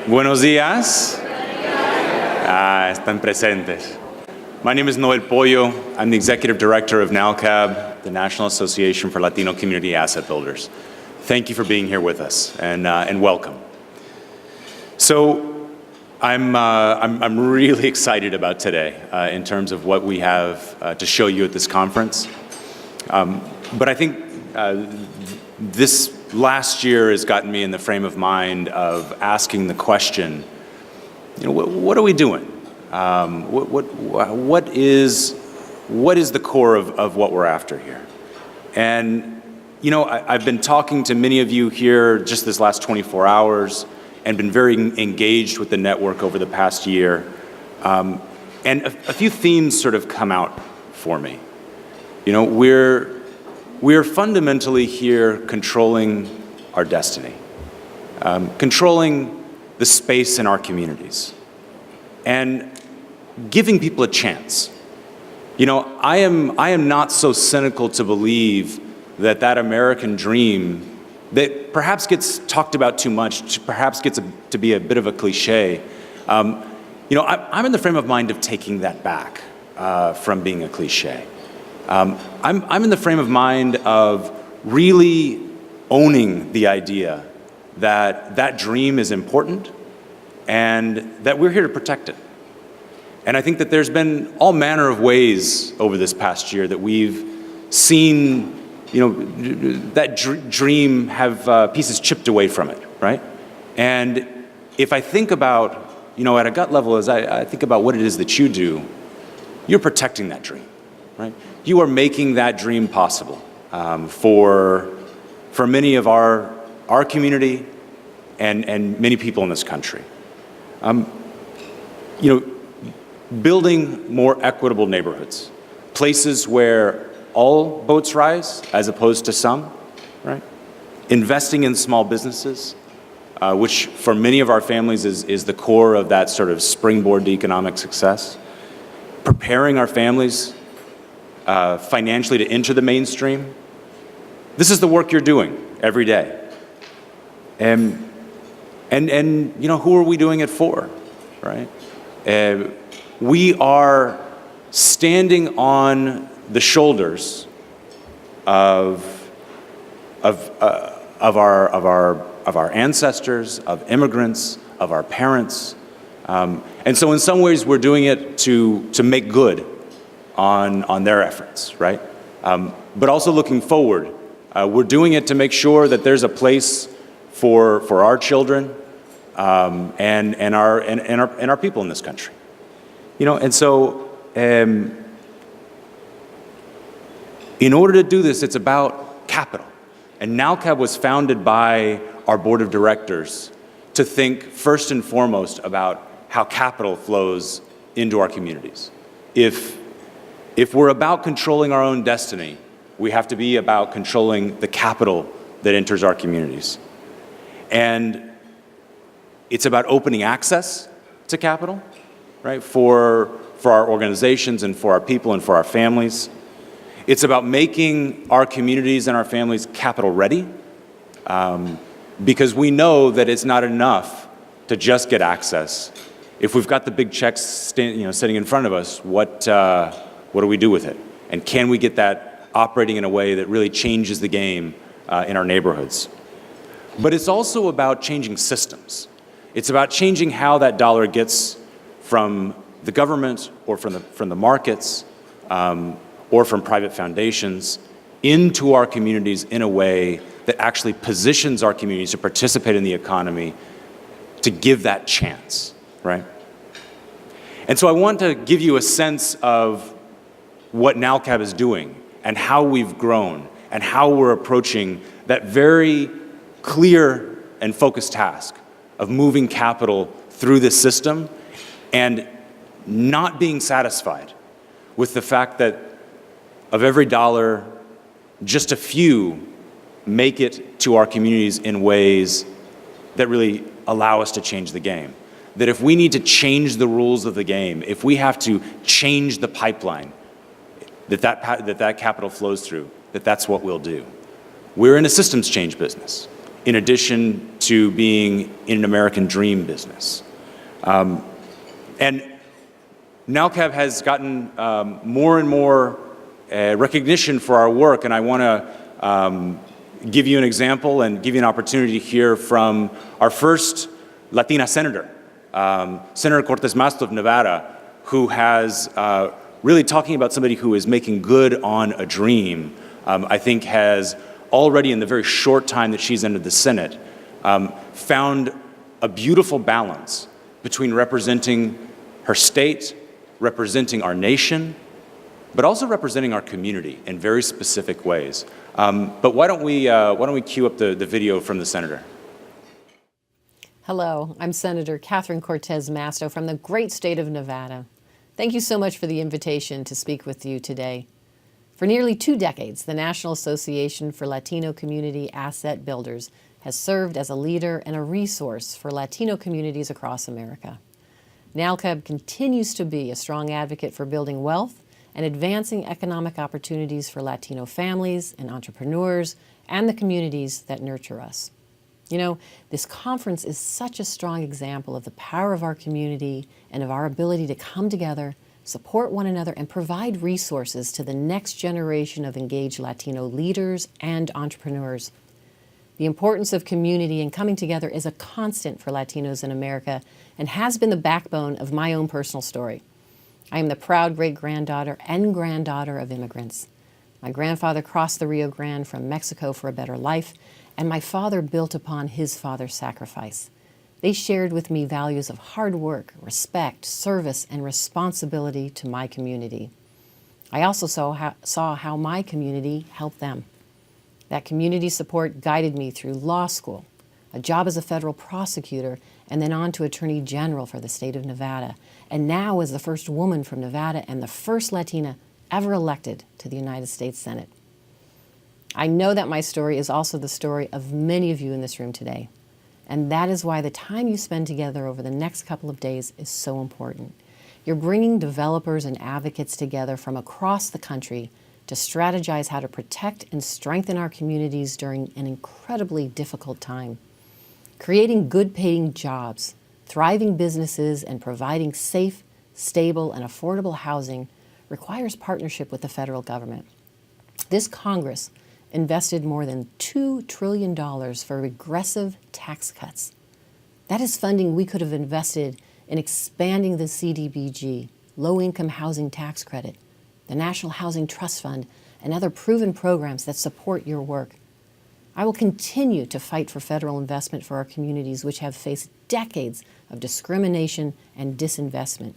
Buenos días. Están presentes. My name is Noel Pollo. I'm the Executive Director of NALCAB, the National Association for Latino Community Asset Builders. Thank you for being here with us, and welcome. So I'm really excited about today in terms of what we have to show you at this conference. But I think this last year has gotten me in the frame of mind of asking the question, what are we doing? What is the core of what we're after here? And I've been talking to many of you here just this last 24 hours and been very engaged with the network over the past year. And a few themes sort of come out for me. We're fundamentally here controlling our destiny, controlling the space in our communities, and giving people a chance. I am not so cynical to believe that American dream that perhaps gets talked about too much, perhaps gets to be a bit of a cliche. I'm in the frame of mind of taking that back from being a cliche. I'm in the frame of mind of really owning the idea that dream is important and that we're here to protect it. And I think that there's been all manner of ways over this past year that we've seen, that dream have pieces chipped away from it, right? And if I think about, at a gut level, as I think about what it is that you do, you're protecting that dream, right? You are making that dream possible for many of our community and many people in this country. Building more equitable neighborhoods, places where all boats rise as opposed to some, right? Investing in small businesses, which for many of our families is the core of that sort of springboard to economic success. Preparing our families financially to enter the mainstream. This is the work you're doing every day. And who are we doing it for, right? We are standing on the shoulders of our ancestors, of immigrants, of our parents, and so in some ways we're doing it to make good on their efforts, right? But also looking forward, we're doing it to make sure that there's a place for our children and our people in this country. And so in order to do this, it's about capital. And NALCAB was founded by our board of directors to think first and foremost about how capital flows into our communities. If we're about controlling our own destiny, we have to be about controlling the capital that enters our communities. And it's about opening access to capital, right, for our organizations and for our people and for our families. It's about making our communities and our families capital ready, because we know that it's not enough to just get access. If we've got the big checks sitting in front of us, what do we do with it? And can we get that operating in a way that really changes the game in our neighborhoods? But it's also about changing systems. It's about changing how that dollar gets from the government or from the markets or from private foundations into our communities in a way that actually positions our communities to participate in the economy, to give that chance, right? And so I want to give you a sense of what NALCAB is doing and how we've grown and how we're approaching that very clear and focused task of moving capital through this system and not being satisfied with the fact that of every dollar, just a few make it to our communities in ways that really allow us to change the game. That if we need to change the rules of the game, if we have to change the pipeline that capital flows through, that's what we'll do. We're in a systems change business. in addition to being in an American dream business. And NALCAB has gotten more and more recognition for our work, and I want to give you an example and give you an opportunity to hear from our first Latina senator, Senator Cortez Masto of Nevada, who has really talking about somebody who is making good on a dream, I think has already in the very short time that she's entered the Senate, found a beautiful balance between representing her state, representing our nation, but also representing our community in very specific ways. But why don't we cue up the video from the senator? Hello, I'm Senator Catherine Cortez Masto from the great state of Nevada. Thank you so much for the invitation to speak with you today. For nearly 2 decades, the National Association for Latino Community Asset Builders has served as a leader and a resource for Latino communities across America. NALCAB continues to be a strong advocate for building wealth and advancing economic opportunities for Latino families and entrepreneurs and the communities that nurture us. You know, this conference is such a strong example of the power of our community and of our ability to come together, support one another, and provide resources to the next generation of engaged Latino leaders and entrepreneurs. The importance of community and coming together is a constant for Latinos in America and has been the backbone of my own personal story. I am the proud great-granddaughter and granddaughter of immigrants. My grandfather crossed the Rio Grande from Mexico for a better life, and my father built upon his father's sacrifice. They shared with me values of hard work, respect, service, and responsibility to my community. I also saw how my community helped them. That community support guided me through law school, a job as a federal prosecutor, and then on to Attorney General for the state of Nevada, and now as the first woman from Nevada and the first Latina ever elected to the United States Senate. I know that my story is also the story of many of you in this room today, and that is why the time you spend together over the next couple of days is so important. You're bringing developers and advocates together from across the country to strategize how to protect and strengthen our communities during an incredibly difficult time. Creating good-paying jobs, thriving businesses, and providing safe, stable, and affordable housing requires partnership with the federal government. This Congress invested more than $2 trillion for regressive tax cuts. That is funding we could have invested in expanding the CDBG, low-income housing tax credit, the National Housing Trust Fund, and other proven programs that support your work. I will continue to fight for federal investment for our communities, which have faced decades of discrimination and disinvestment.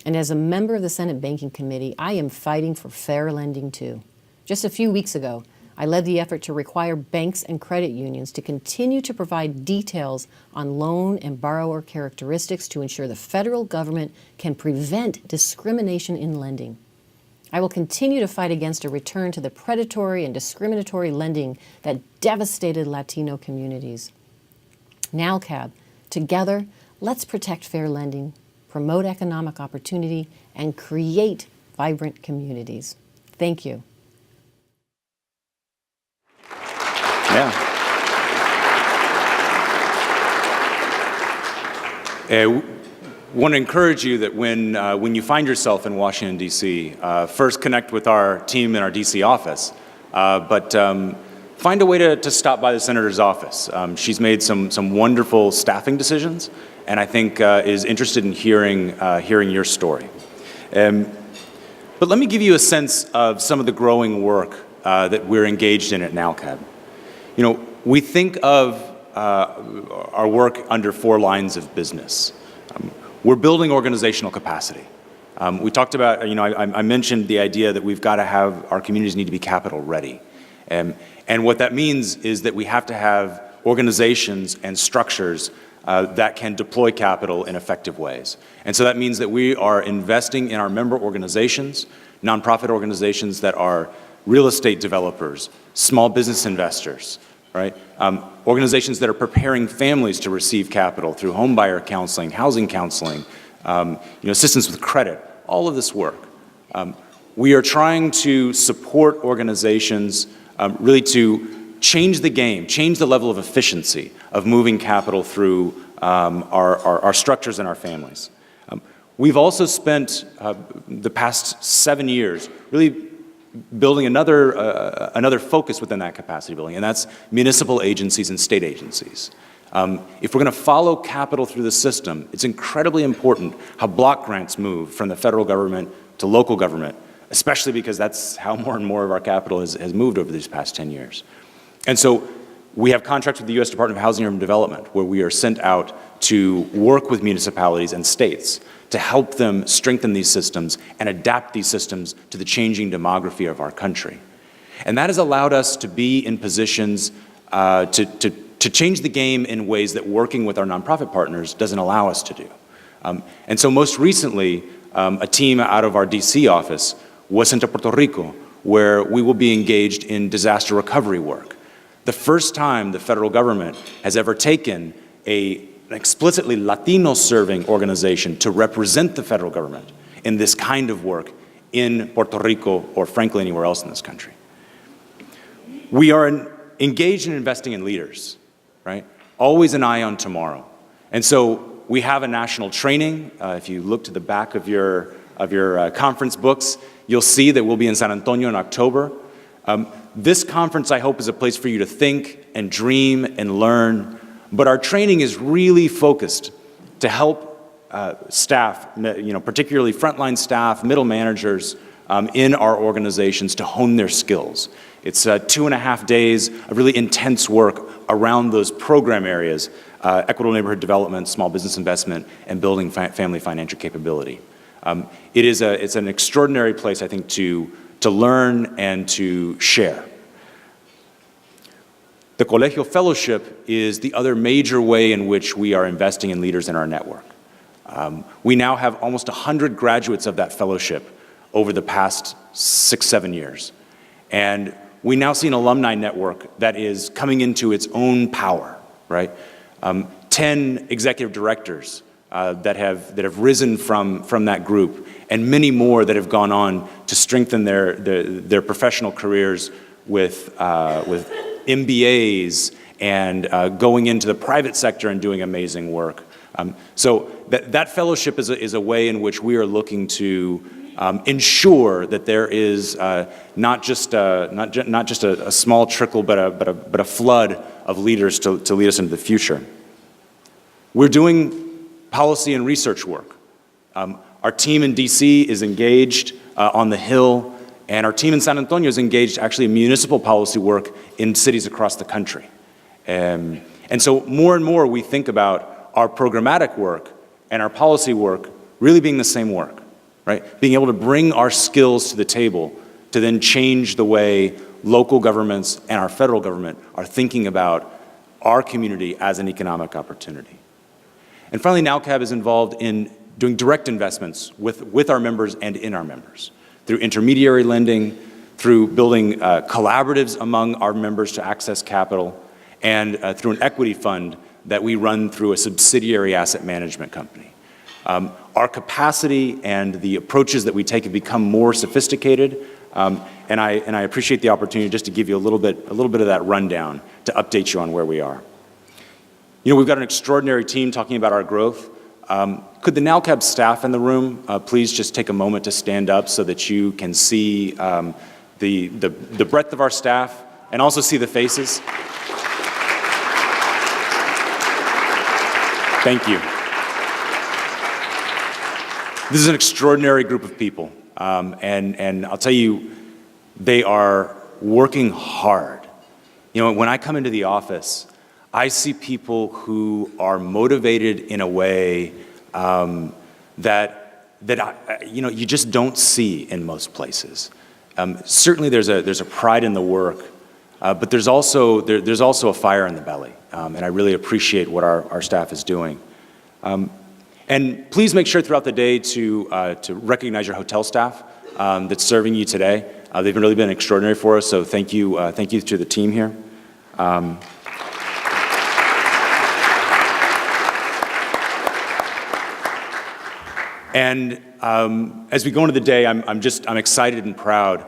And as a member of the Senate Banking Committee, I am fighting for fair lending too. Just a few weeks ago, I led the effort to require banks and credit unions to continue to provide details on loan and borrower characteristics to ensure the federal government can prevent discrimination in lending. I will continue to fight against a return to the predatory and discriminatory lending that devastated Latino communities. NALCAB, together, let's protect fair lending, promote economic opportunity, and create vibrant communities. Thank you. Yeah. Want to encourage you that when you find yourself in Washington, D.C., first connect with our team in our D.C. office, but find a way to stop by the senator's office. She's made some wonderful staffing decisions, and I think is interested in hearing your story. But let me give you a sense of some of the growing work that we're engaged in at NALCAB. You know, we think of our work under 4 lines of business. We're building organizational capacity. We talked about, I mentioned the idea that we've got to have, our communities need to be capital ready. And what that means is that we have to have organizations and structures that can deploy capital in effective ways. And so that means that we are investing in our member organizations, nonprofit organizations that are real estate developers, small business investors, right? Organizations that are preparing families to receive capital through home buyer counseling, housing counseling, assistance with credit, all of this work. We are trying to support organizations really to change the game, change the level of efficiency of moving capital through our structures and our families. We've also spent the past 7 years really building another focus within that capacity building, and that's municipal agencies and state agencies. If we're going to follow capital through the system, it's incredibly important how block grants move from the federal government to local government, especially because that's how more and more of our capital has moved over these past 10 years. And so we have contracts with the U.S. Department of Housing and Urban Development where we are sent out to work with municipalities and states to help them strengthen these systems and adapt these systems to the changing demography of our country. And that has allowed us to be in positions to change the game in ways that working with our nonprofit partners doesn't allow us to do. And so most recently, a team out of our DC office was sent to Puerto Rico, where we will be engaged in disaster recovery work. The first time the federal government has ever taken an explicitly Latino-serving organization to represent the federal government in this kind of work in Puerto Rico or frankly anywhere else in this country. We are engaged in investing in leaders, right? Always an eye on tomorrow. And so we have a national training. If you look to the back of your conference books, you'll see that we'll be in San Antonio in October. This conference, I hope, is a place for you to think and dream and learn. But our training is really focused to help staff, particularly frontline staff, middle managers in our organizations to hone their skills. It's 2.5 days of really intense work around those program areas, equitable neighborhood development, small business investment, and building family financial capability. It's an extraordinary place, I think, to learn and to share. The Colegio Fellowship is the other major way in which we are investing in leaders in our network. We now have almost 100 graduates of that fellowship over the past 6-7 years. And we now see an alumni network that is coming into its own power, right? 10 executive directors that have risen from that group, and many more that have gone on to strengthen their professional careers with MBAs and going into the private sector and doing amazing work. So that fellowship is a way in which we are looking to ensure that there is not just a small trickle, but a flood of leaders to lead us into the future. We're doing policy and research work. Our team in DC is engaged on the Hill, and our team in San Antonio is engaged actually in municipal policy work in cities across the country. And so more and more we think about our programmatic work and our policy work really being the same work, right? Being able to bring our skills to the table to then change the way local governments and our federal government are thinking about our community as an economic opportunity. And finally, NALCAB is involved in doing direct investments with our members and in our members, through intermediary lending, through building collaboratives among our members to access capital, and through an equity fund that we run through a subsidiary asset management company. Our capacity and the approaches that we take have become more sophisticated, and I appreciate the opportunity just to give you a little bit of that rundown to update you on where we are. You know, we've got an extraordinary team talking about our growth. Could the NALCAB staff in the room please just take a moment to stand up so that you can see the breadth of our staff and also see the faces? Thank you. This is an extraordinary group of people, and I'll tell you, they are working hard. You know, when I come into the office, I see people who are motivated in a way that you just don't see in most places. Certainly, there's a pride in the work, but there's also a fire in the belly, and I really appreciate what our staff is doing. And please make sure throughout the day to recognize your hotel staff that's serving you today. They've really been extraordinary for us, so thank you to the team here. And as we go into the day, I'm excited and proud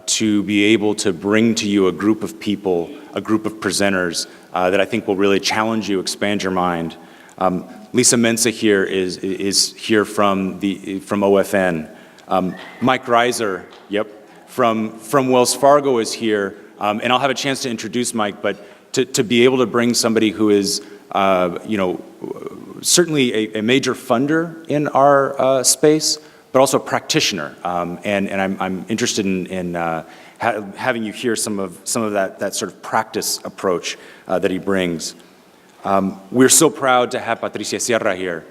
to be able to bring to you a group of people, a group of presenters that I think will really challenge you, expand your mind. Lisa Mensa here is here from OFN. Mike Reiser, from Wells Fargo is here, and I'll have a chance to introduce Mike, but to be able to bring somebody who is, certainly a major funder in our space, but also a practitioner, and I'm interested in having you hear some of that sort of practice approach that he brings. We're so proud to have Patricia Sierra here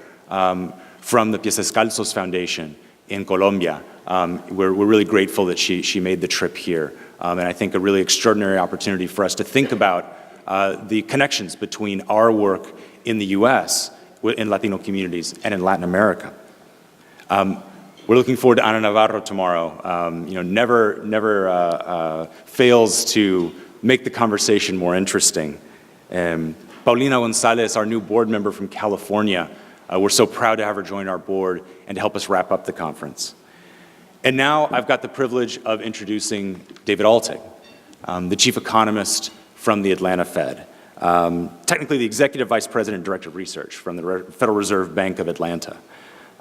from the Pies Descalzos Foundation in Colombia. We're really grateful that she made the trip here, and I think a really extraordinary opportunity for us to think about the connections between our work in the US, in Latino communities, and in Latin America. We're looking forward to Ana Navarro tomorrow. Never fails to make the conversation more interesting. Paulina Gonzalez, our new board member from California, we're so proud to have her join our board and to help us wrap up the conference. And now I've got the privilege of introducing David Altig, the chief economist from the Atlanta Fed, technically the executive vice president and director of research from the Federal Reserve Bank of Atlanta.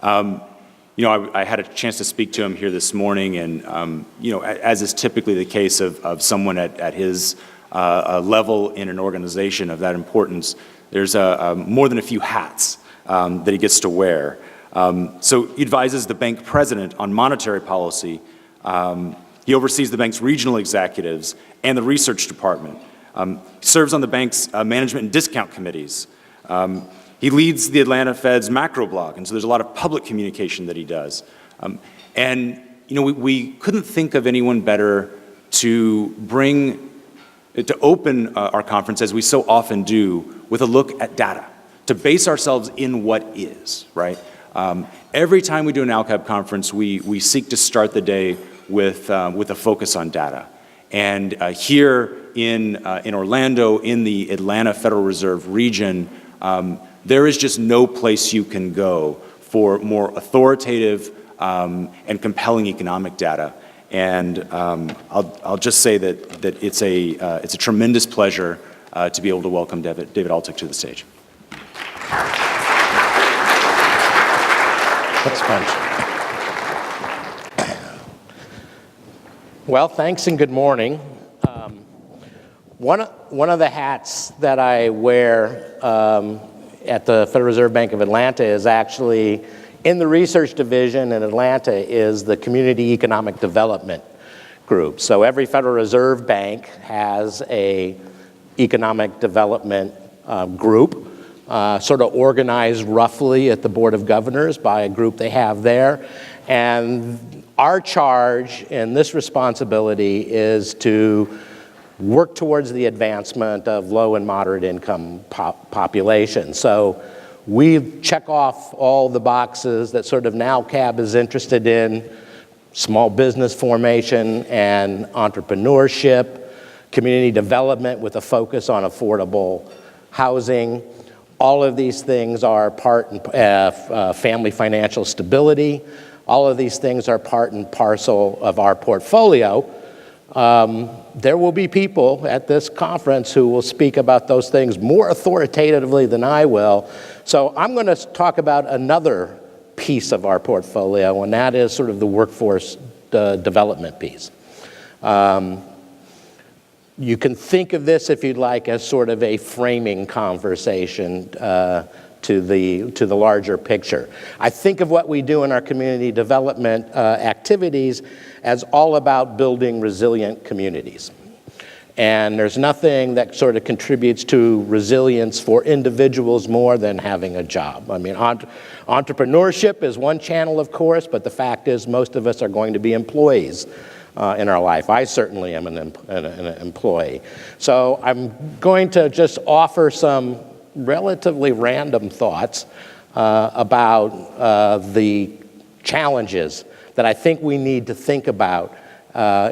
I had a chance to speak to him here this morning, and as is typically the case of someone at his level in an organization of that importance, there's more than a few hats that he gets to wear. So he advises the bank president on monetary policy. He oversees the bank's regional executives and the research department. Serves on the bank's management and discount committees. He leads the Atlanta Fed's macro blog, and so there's a lot of public communication that he does. We couldn't think of anyone better to open our conference, as we so often do, with a look at data, to base ourselves in what is, right? Every time we do an NALCAB conference, we seek to start the day with a focus on data. And here in Orlando, in the Atlanta Federal Reserve region, there is just no place you can go for more authoritative and compelling economic data. And I'll just say that it's a tremendous pleasure to be able to welcome David Altig to the stage. That's fun. Well, thanks and good morning. One of the hats that I wear at the Federal Reserve Bank of Atlanta is actually in the research division in Atlanta is the Community Economic Development Group. So every Federal Reserve Bank has a economic development group, sort of organized roughly at the Board of Governors by a group they have there. And our charge in this responsibility is to work towards the advancement of low and moderate income population. So we check off all the boxes that sort of NALCAB is interested in: small business formation and entrepreneurship, community development with a focus on affordable housing. All of these things are part and family financial stability. All of these things are part and parcel of our portfolio. There will be people at this conference who will speak about those things more authoritatively than I will. So I'm going to talk about another piece of our portfolio, and that is sort of the workforce development piece. You can think of this, if you'd like, as sort of a framing conversation to the larger picture. I think of what we do in our community development activities as all about building resilient communities. And there's nothing that sort of contributes to resilience for individuals more than having a job. I mean, entrepreneurship is one channel, of course, but the fact is most of us are going to be employees in our life. I certainly am an employee. So I'm going to just offer some relatively random thoughts about the challenges that I think we need to think about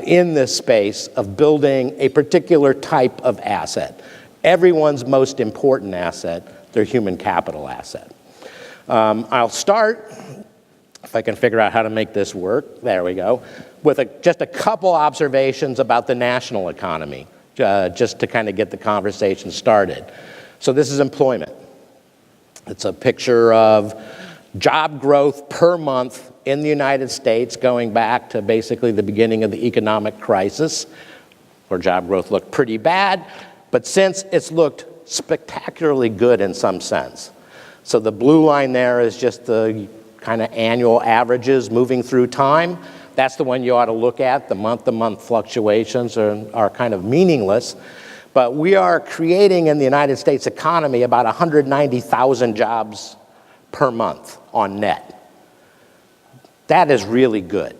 in this space of building a particular type of asset. Everyone's most important asset, their human capital asset. I'll start If I can figure out how to make this work, there we go, with just a couple observations about the national economy, just to kind of get the conversation started. So this is employment. It's a picture of job growth per month in the United States going back to basically the beginning of the economic crisis, where job growth looked pretty bad, but since it's looked spectacularly good in some sense. So the blue line there is just the kind of annual averages moving through time. That's the one you ought to look at. The month-to-month fluctuations are kind of meaningless. But we are creating in the United States economy about 190,000 jobs per month on net. That is really good.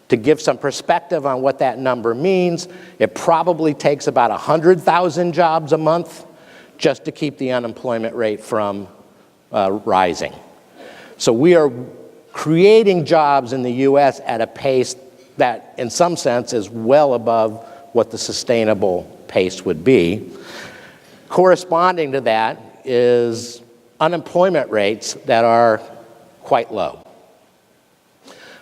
To give some perspective on what that number means, it probably takes about 100,000 jobs a month just to keep the unemployment rate from rising. So we are creating jobs in the U.S. at a pace that, in some sense, is well above what the sustainable pace would be. Corresponding to that is unemployment rates that are quite low.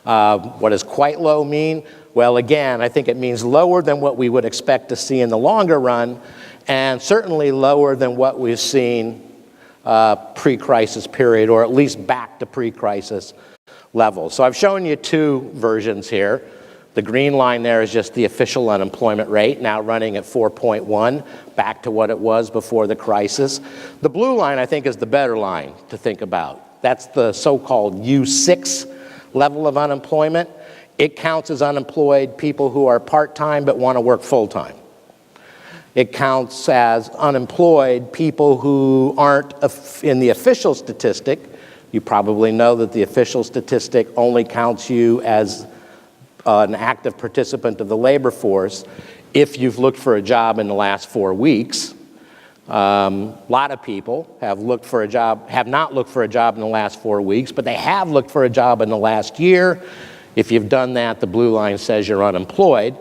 What does quite low mean? Well, again, I think it means lower than what we would expect to see in the longer run, and certainly lower than what we've seen pre-crisis period, or at least back to pre-crisis levels. So I've shown you two versions here. The green line there is just the official unemployment rate, now running at 4.1, back to what it was before the crisis. The blue line, I think, is the better line to think about. That's the so-called U6 level of unemployment. It counts as unemployed people who are part-time but want to work full-time. It counts as unemployed people who aren't in the official statistic. You probably know that the official statistic only counts you as an active participant of the labor force if you've looked for a job in the last 4 weeks. A lot of people have not looked for a job in the last 4 weeks, but they have looked for a job in the last year. If you've done that, the blue line says you're unemployed.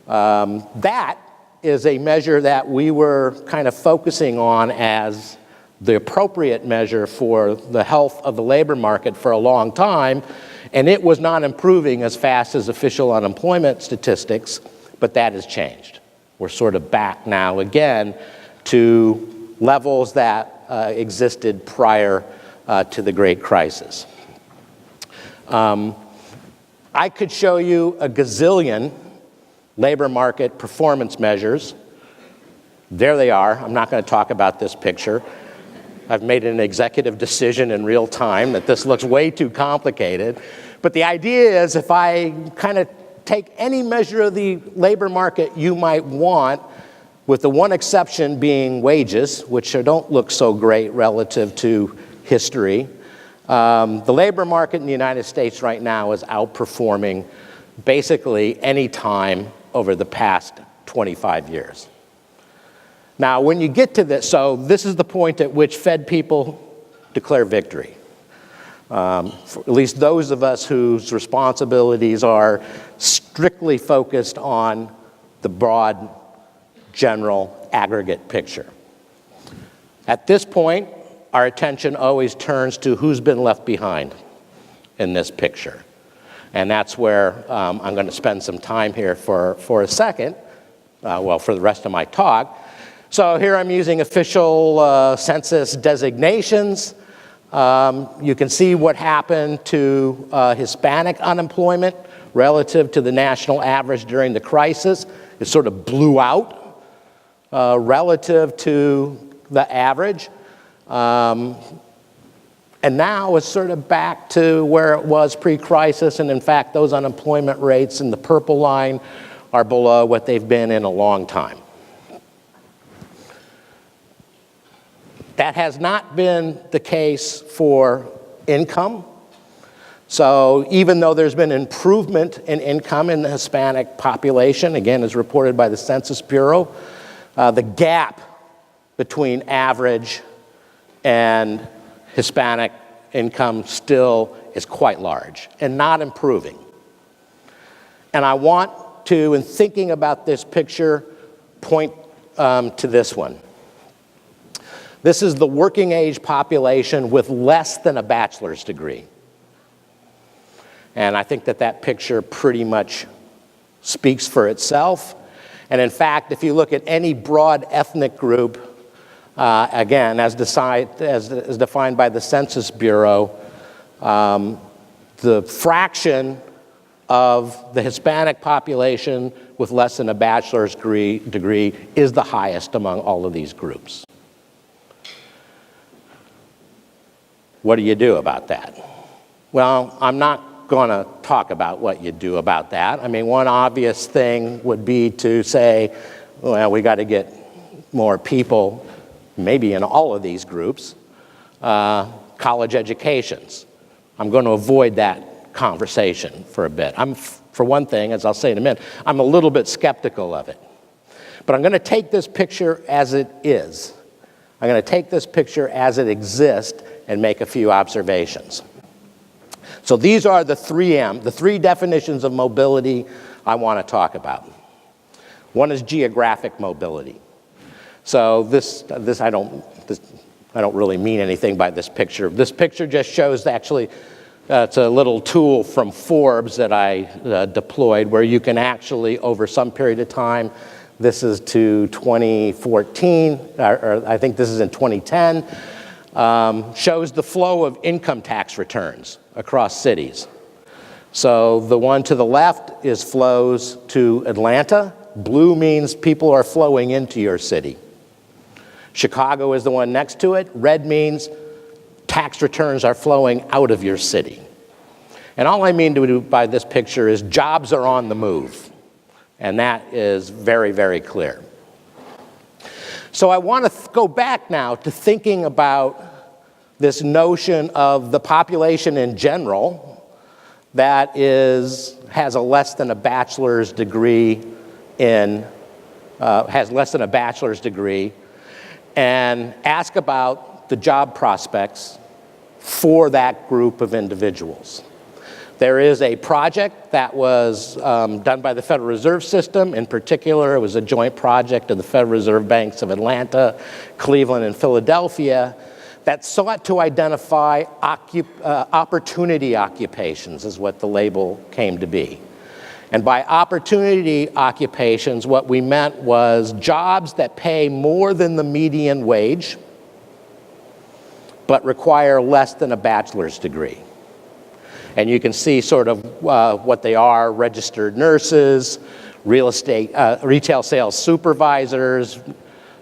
That is a measure that we were kind of focusing on as the appropriate measure for the health of the labor market for a long time, and it was not improving as fast as official unemployment statistics, but that has changed. We're sort of back now again to levels that existed prior to the Great Crisis. I could show you a gazillion labor market performance measures. There they are. I'm not going to talk about this picture. I've made an executive decision in real time that this looks way too complicated. But the idea is if I kind of take any measure of the labor market you might want, with the one exception being wages, which don't look so great relative to history, the labor market in the United States right now is outperforming basically any time over the past 25 years. Now, when you get to this, so this is the point at which Fed people declare victory. For at least those of us whose responsibilities are strictly focused on the broad, general, aggregate picture. At this point, our attention always turns to who's been left behind in this picture. And that's where I'm going to spend some time here for a second, for the rest of my talk. So here I'm using official census designations. You can see what happened to Hispanic unemployment relative to the national average during the crisis. It sort of blew out relative to the average. And now it's sort of back to where it was pre-crisis, and in fact, those unemployment rates in the purple line are below what they've been in a long time. That has not been the case for income. So even though there's been improvement in income in the Hispanic population, again, as reported by the Census Bureau, the gap between average and Hispanic income still is quite large and not improving. And I want to, in thinking about this picture, point to this one. This is the working age population with less than a bachelor's degree. And I think that that picture pretty much speaks for itself. And in fact, if you look at any broad ethnic group, again, as defined by the Census Bureau, the fraction of the Hispanic population with less than a bachelor's degree is the highest among all of these groups. What do you do about that? Well, I'm not going to talk about what you do about that. I mean, one obvious thing would be to say, well, we got to get more people, maybe in all of these groups, college educations. I'm going to avoid that conversation for a bit. For one thing, as I'll say in a minute, I'm a little bit skeptical of it. But I'm going to take this picture as it is. I'm going to take this picture as it exists and make a few observations. So these are the 3M, the three definitions of mobility I want to talk about. One is geographic mobility. So I don't really mean anything by this picture. This picture just shows actually, it's a little tool from Forbes that I deployed where you can actually, over some period of time, this is to 2014, or I think this is in 2010, shows the flow of income tax returns across cities. So the one to the left is flows to Atlanta. Blue means people are flowing into your city. Chicago is the one next to it. Red means tax returns are flowing out of your city. And all I mean to do by this picture is jobs are on the move. And that is very, very clear. So I want to go back now to thinking about this notion of the population in general that has a less than a bachelor's degree and ask about the job prospects for that group of individuals. There is a project that was done by the Federal Reserve System. In particular, it was a joint project of the Federal Reserve Banks of Atlanta, Cleveland, and Philadelphia that sought to identify opportunity occupations, is what the label came to be. And by opportunity occupations, what we meant was jobs that pay more than the median wage, but require less than a bachelor's degree. And you can see sort of what they are: registered nurses, retail sales supervisors,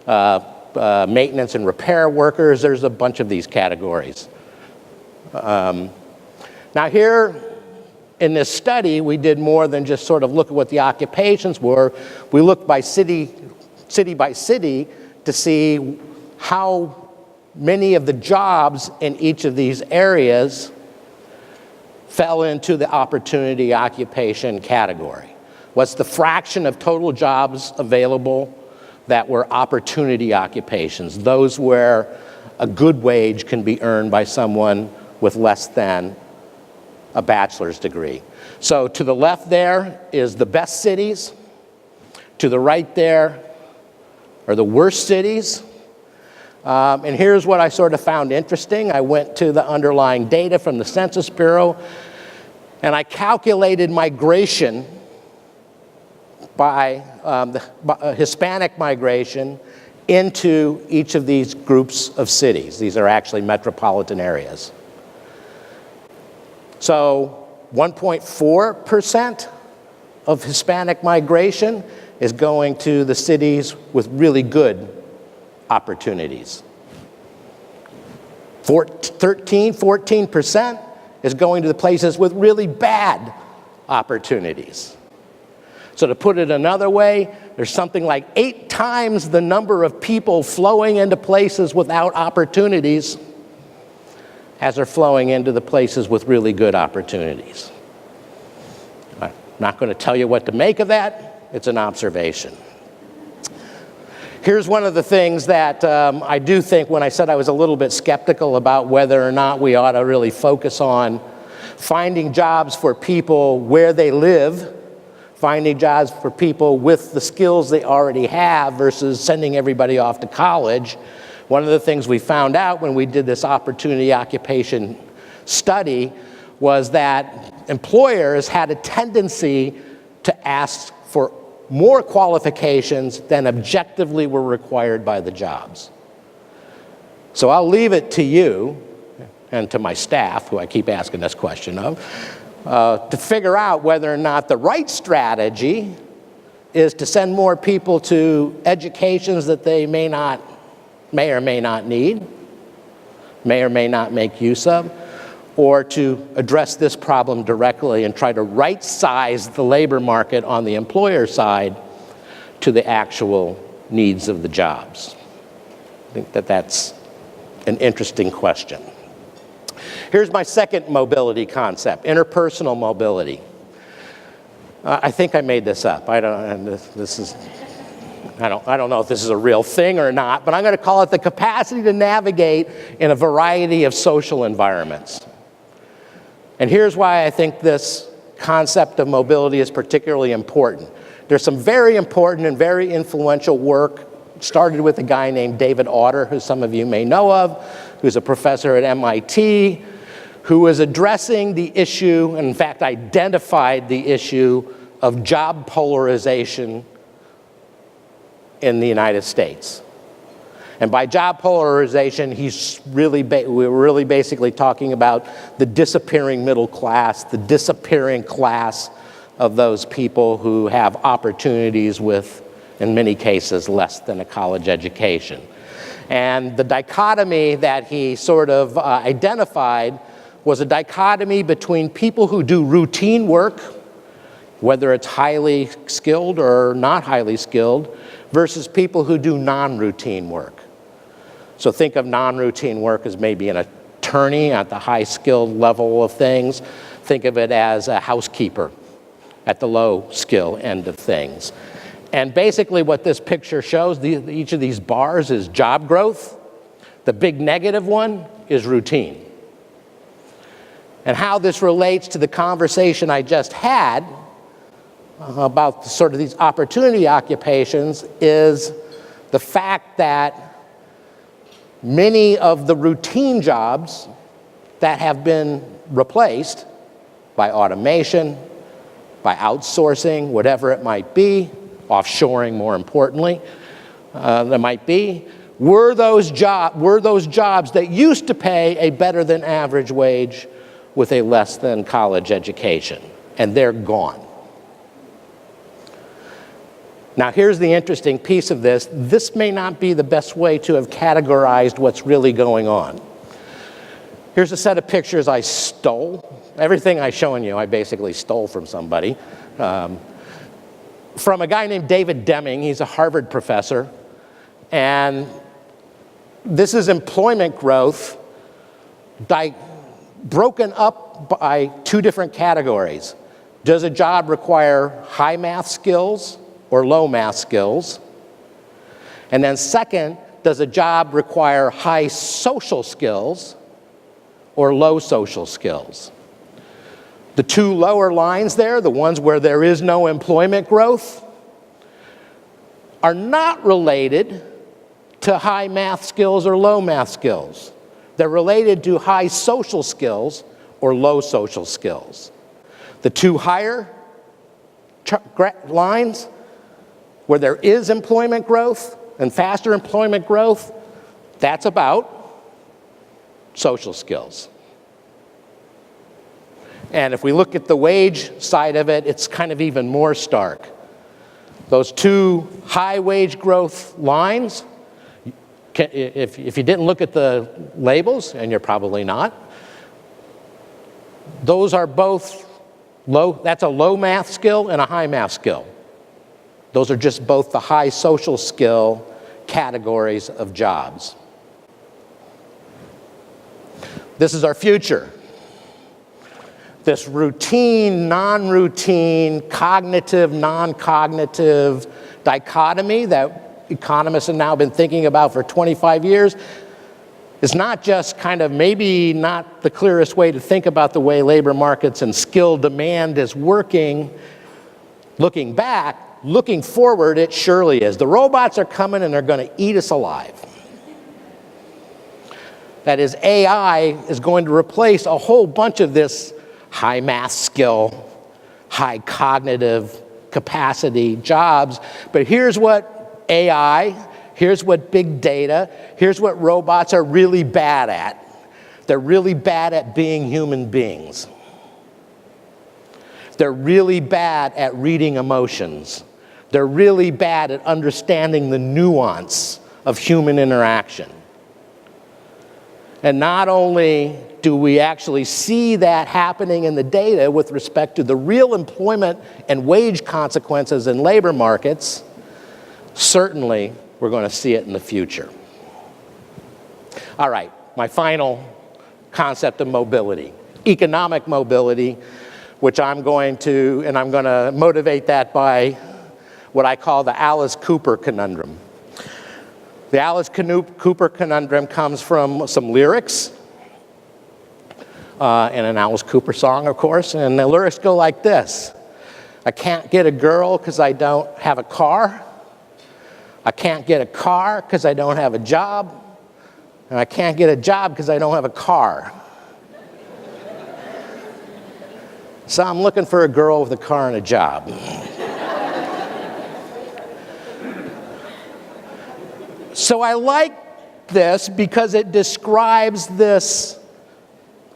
maintenance and repair workers. There's a bunch of these categories. Now here in this study, we did more than just sort of look at what the occupations were. We looked by city by city to see how many of the jobs in each of these areas fell into the opportunity occupation category. What's the fraction of total jobs available that were opportunity occupations, those where a good wage can be earned by someone with less than a bachelor's degree? So to the left there is the best cities. To the right there are the worst cities. And here's what I sort of found interesting. I went to the underlying data from the Census Bureau, and I calculated migration by Hispanic migration into each of these groups of cities. These are actually metropolitan areas. So 1.4% of Hispanic migration is going to the cities with really good opportunities. 14% is going to the places with really bad opportunities. So to put it another way, there's something like 8 times the number of people flowing into places without opportunities as are flowing into the places with really good opportunities. I'm not going to tell you what to make of that. It's an observation. Here's one of the things that I do think, when I said I was a little bit skeptical about whether or not we ought to really focus on finding jobs for people where they live, finding jobs for people with the skills they already have versus sending everybody off to college. One of the things we found out when we did this opportunity occupation study was that employers had a tendency to ask for more qualifications than objectively were required by the jobs. So I'll leave it to you and to my staff, who I keep asking this question of, to figure out whether or not the right strategy is to send more people to educations that they may or may not need, may or may not make use of, or to address this problem directly and try to right-size the labor market on the employer side to the actual needs of the jobs. I think that that's an interesting question. Here's my second mobility concept, interpersonal mobility. I think I made this up. I don't know if this is a real thing or not, but I'm going to call it the capacity to navigate in a variety of social environments. And here's why I think this concept of mobility is particularly important. There's some very important and very influential work started with a guy named David Autor, who some of you may know of, who's a professor at MIT, who was addressing the issue, and in fact identified the issue of job polarization in the United States. And by job polarization, we're really basically talking about the disappearing middle class, the disappearing class of those people who have opportunities with, in many cases, less than a college education. And the dichotomy that he sort of identified was a dichotomy between people who do routine work, whether it's highly skilled or not highly skilled, versus people who do non-routine work. So think of non-routine work as maybe an attorney at the high skilled level of things. Think of it as a housekeeper at the low skill end of things. And basically what this picture shows, each of these bars is job growth. The big negative one is routine. And how this relates to the conversation I just had about sort of these opportunity occupations is the fact that many of the routine jobs that have been replaced by automation, by outsourcing, whatever it might be, offshoring more importantly, there might be, were those jobs that used to pay a better than average wage with a less than college education, and they're gone. Now here's the interesting piece of this. This may not be the best way to have categorized what's really going on. Here's a set of pictures I stole. Everything I'm showing you I basically stole from somebody. From a guy named David Deming. He's a Harvard professor. And this is employment growth broken up by two different categories. Does a job require high math skills or low math skills? And then second, does a job require high social skills or low social skills? The two lower lines there, the ones where there is no employment growth, are not related to high math skills or low math skills. They're related to high social skills or low social skills. The two higher lines, where there is employment growth and faster employment growth, that's about social skills. And if we look at the wage side of it, it's kind of even more stark. Those two high wage growth lines, if you didn't look at the labels, and you're probably not, those are both low, that's a low math skill and a high math skill. Those are just both the high social skill categories of jobs. This is our future. This routine, non-routine, cognitive, non-cognitive dichotomy that economists have now been thinking about for 25 years is not just kind of maybe not the clearest way to think about the way labor markets and skill demand is working. Looking back, looking forward, it surely is. The robots are coming and they're going to eat us alive. That is, AI is going to replace a whole bunch of this high math skill, high cognitive capacity jobs. But here's what AI, here's what big data, here's what robots are really bad at. They're really bad at being human beings. They're really bad at reading emotions. They're really bad at understanding the nuance of human interaction. And not only do we actually see that happening in the data with respect to the real employment and wage consequences in labor markets, certainly we're going to see it in the future. All right, my final concept of mobility, economic mobility, which I'm going to motivate that by what I call the Alice Cooper conundrum. The Alice Cooper conundrum comes from some lyrics in an Alice Cooper song, of course, and the lyrics go like this. I can't get a girl because I don't have a car. I can't get a car because I don't have a job. And I can't get a job because I don't have a car. So I'm looking for a girl with a car and a job. So I like this because it describes this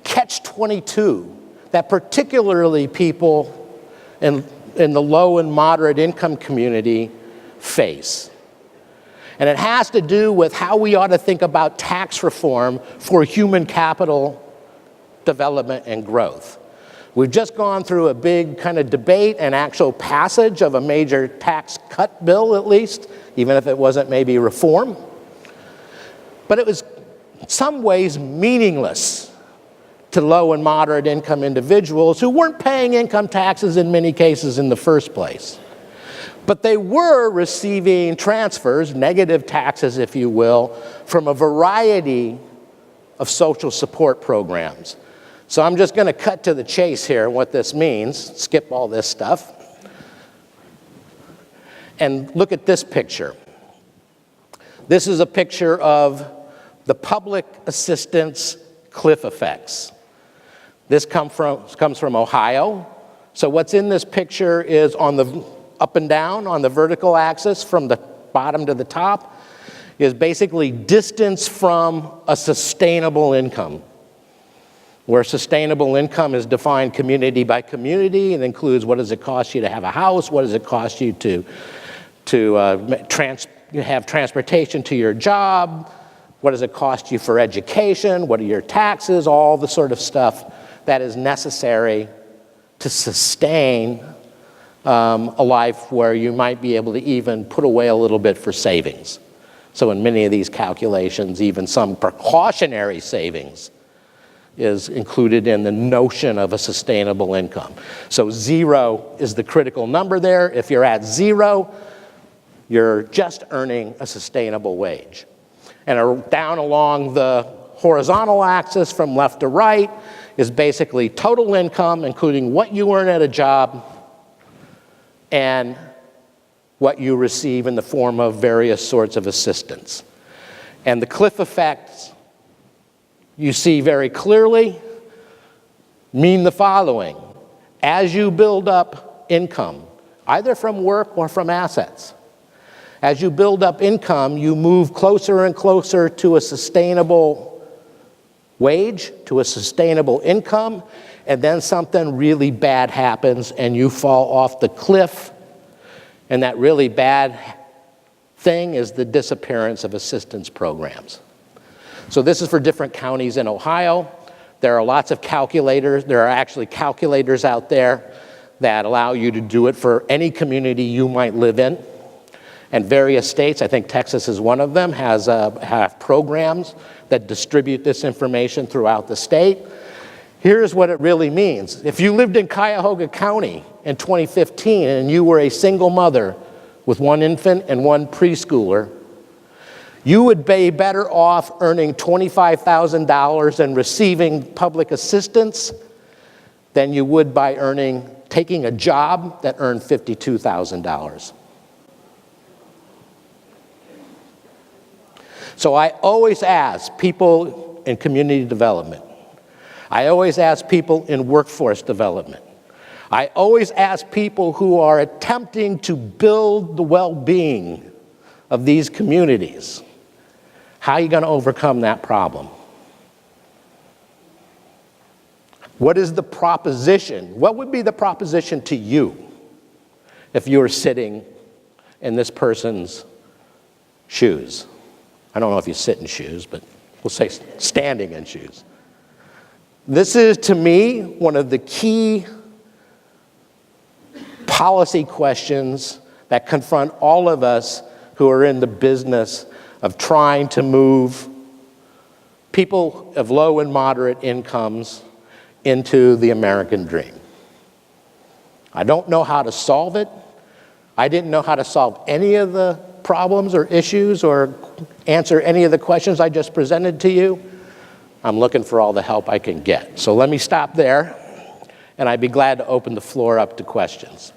catch-22 that particularly people in the low and moderate income community face. And it has to do with how we ought to think about tax reform for human capital development and growth. We've just gone through a big kind of debate and actual passage of a major tax cut bill, at least, even if it wasn't maybe reform. But it was in some ways meaningless to low and moderate income individuals who weren't paying income taxes in many cases in the first place. But they were receiving transfers, negative taxes, if you will, from a variety of social support programs. So I'm just going to cut to the chase here and what this means, skip all this stuff, and look at this picture. This is a picture of the public assistance cliff effects. This comes from Ohio. So what's in this picture is on the up and down, on the vertical axis, from the bottom to the top, is basically distance from a sustainable income, where sustainable income is defined community by community and includes what does it cost you to have a house, what does it cost you to have transportation to your job, what does it cost you for education, what are your taxes, all the sort of stuff that is necessary to sustain a life where you might be able to even put away a little bit for savings. So in many of these calculations, even some precautionary savings is included in the notion of a sustainable income. So 0 is the critical number there. If you're at 0, you're just earning a sustainable wage. And down along the horizontal axis from left to right is basically total income, including what you earn at a job and what you receive in the form of various sorts of assistance. And the cliff effects you see very clearly mean the following. As you build up income, either from work or from assets, as you build up income, you move closer and closer to a sustainable wage, to a sustainable income, and then something really bad happens and you fall off the cliff, and that really bad thing is the disappearance of assistance programs. So this is for different counties in Ohio. There are lots of calculators. There are actually calculators out there that allow you to do it for any community you might live in. And various states, I think Texas is one of them, have programs that distribute this information throughout the state. Here's what it really means. If you lived in Cuyahoga County in 2015 and you were a single mother with one infant and one preschooler, you would be better off earning $25,000 and receiving public assistance than you would by taking a job that earned $52,000. So I always ask people in community development, I always ask people in workforce development. I always ask people who are attempting to build the well-being of these communities, how are you going to overcome that problem? What is the proposition? What would be the proposition to you if you were sitting in this person's shoes? I don't know if you sit in shoes, but we'll say standing in shoes. This is, to me, one of the key policy questions that confront all of us who are in the business of trying to move people of low and moderate incomes into the American dream. I don't know how to solve it. I didn't know how to solve any of the problems or issues or answer any of the questions I just presented to you. I'm looking for all the help I can get. So let me stop there, and I'd be glad to open the floor up to questions.